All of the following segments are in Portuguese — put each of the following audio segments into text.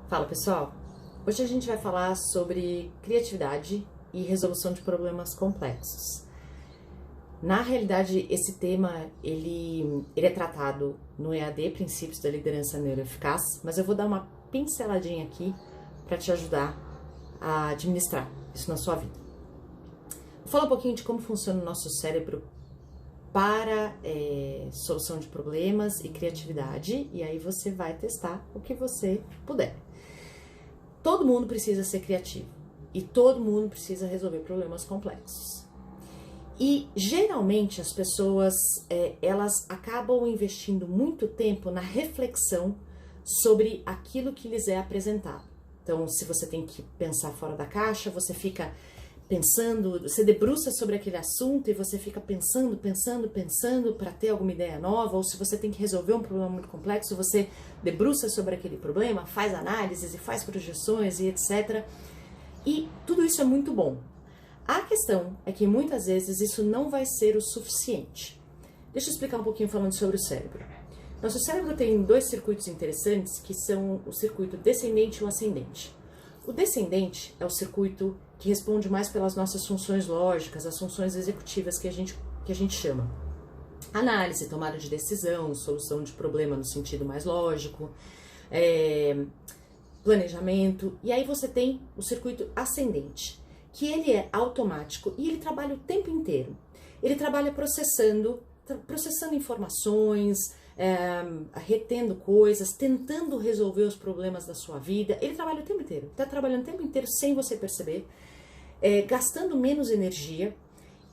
Fala pessoal, hoje a gente vai falar sobre criatividade e resolução de problemas complexos. Na realidade, esse tema ele é tratado no EAD, Princípios da Liderança Neuroeficaz, mas eu vou dar uma pinceladinha aqui para te ajudar a administrar isso na sua vida. Vou falar um pouquinho de como funciona o nosso cérebro para solução de problemas e criatividade, e aí você vai testar o que você puder. Todo mundo precisa ser criativo e todo mundo precisa resolver problemas complexos. E geralmente as pessoas elas acabam investindo muito tempo na reflexão sobre aquilo que lhes é apresentado. Então, se você tem que pensar fora da caixa, você fica pensando, você debruça sobre aquele assunto e você fica pensando para ter alguma ideia nova, ou se você tem que resolver um problema muito complexo, você debruça sobre aquele problema, faz análises e faz projeções e etc. E tudo isso é muito bom. A questão é que muitas vezes isso não vai ser o suficiente. Deixa eu explicar um pouquinho falando sobre o cérebro. Nosso cérebro tem dois circuitos interessantes, que são o circuito descendente e o ascendente. O descendente é o circuito que responde mais pelas nossas funções lógicas, as funções executivas que a gente chama. Análise, tomada de decisão, solução de problema no sentido mais lógico, planejamento. E aí você tem o circuito ascendente, que ele é automático e ele trabalha o tempo inteiro. Ele trabalha processando informações, retendo coisas, tentando resolver os problemas da sua vida. Ele trabalha o tempo inteiro, está trabalhando o tempo inteiro sem você perceber, gastando menos energia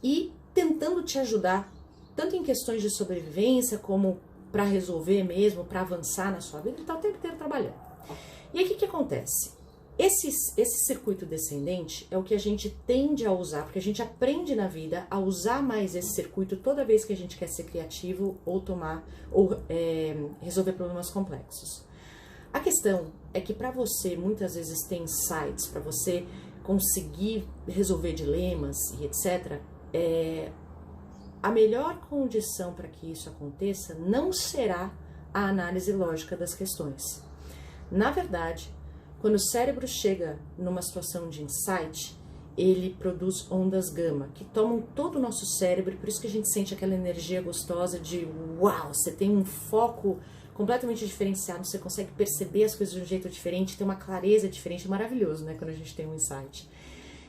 e tentando te ajudar, tanto em questões de sobrevivência, como para resolver mesmo, para avançar na sua vida. Ele está o tempo inteiro trabalhando. E aí o que acontece? Esse circuito descendente é o que a gente tende a usar, porque a gente aprende na vida a usar mais esse circuito toda vez que a gente quer ser criativo ou resolver problemas complexos. A questão é que para você muitas vezes ter insights, para você conseguir resolver dilemas e etc., a melhor condição para que isso aconteça não será a análise lógica das questões. Na verdade, quando o cérebro chega numa situação de insight, ele produz ondas gama, que tomam todo o nosso cérebro, por isso que a gente sente aquela energia gostosa de uau, você tem um foco completamente diferenciado, você consegue perceber as coisas de um jeito diferente, tem uma clareza diferente, é maravilhoso, né, quando a gente tem um insight.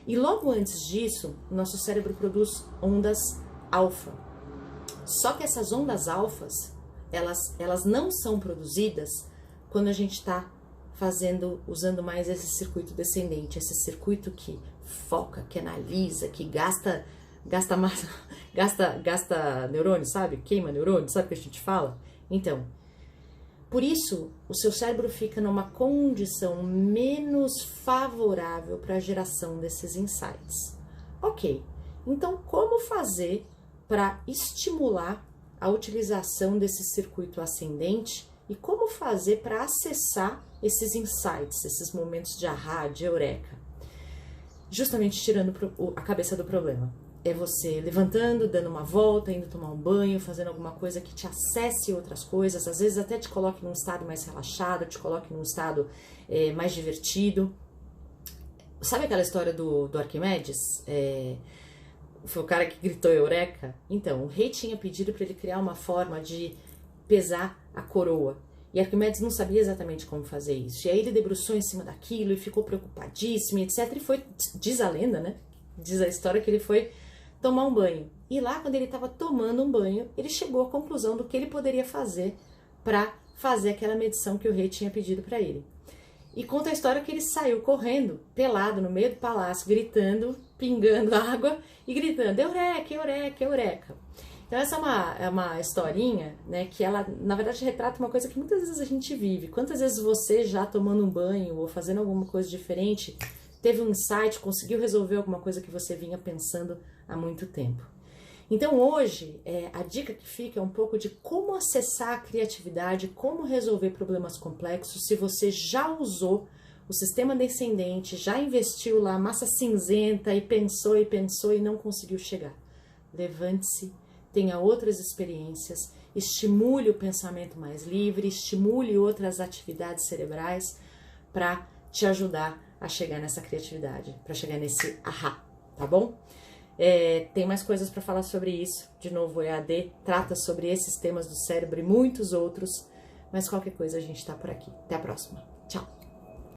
E logo antes disso, o nosso cérebro produz ondas alfa. Só que essas ondas alfas, elas não são produzidas quando a gente está usando mais esse circuito descendente, esse circuito que foca, que analisa, que gasta neurônio, sabe? Queima neurônio, sabe o que a gente fala? Então, por isso, o seu cérebro fica numa condição menos favorável para a geração desses insights. Ok, então como fazer para estimular a utilização desse circuito ascendente e como fazer para acessar esses insights, esses momentos de ahá, de eureka? Justamente tirando a cabeça do problema. É você levantando, dando uma volta, indo tomar um banho, fazendo alguma coisa que te acesse outras coisas, às vezes até te coloque num estado mais relaxado, te coloque num estado mais divertido. Sabe aquela história do Arquimedes? Foi o cara que gritou eureka? Então, o rei tinha pedido para ele criar uma forma de pesar a coroa. E Arquimedes não sabia exatamente como fazer isso. E aí ele debruçou em cima daquilo e ficou preocupadíssimo, etc. E foi, diz a lenda, né? Diz a história que ele foi tomar um banho. E lá, quando ele estava tomando um banho, ele chegou à conclusão do que ele poderia fazer para fazer aquela medição que o rei tinha pedido para ele. E conta a história que ele saiu correndo, pelado, no meio do palácio, gritando, pingando água e gritando, eureka, eureka, eureka. Então essa é uma historinha, né, que ela, na verdade, retrata uma coisa que muitas vezes a gente vive. Quantas vezes você, já tomando um banho ou fazendo alguma coisa diferente, teve um insight, conseguiu resolver alguma coisa que você vinha pensando há muito tempo? Então hoje, a dica que fica é um pouco de como acessar a criatividade, como resolver problemas complexos, se você já usou o sistema descendente, já investiu lá massa cinzenta e pensou e não conseguiu chegar. Levante-se, tenha outras experiências, estimule o pensamento mais livre, estimule outras atividades cerebrais para te ajudar a chegar nessa criatividade, para chegar nesse ahá, tá bom? Tem mais coisas para falar sobre isso. De novo, o EAD trata sobre esses temas do cérebro e muitos outros, mas qualquer coisa a gente tá por aqui. Até a próxima. Tchau!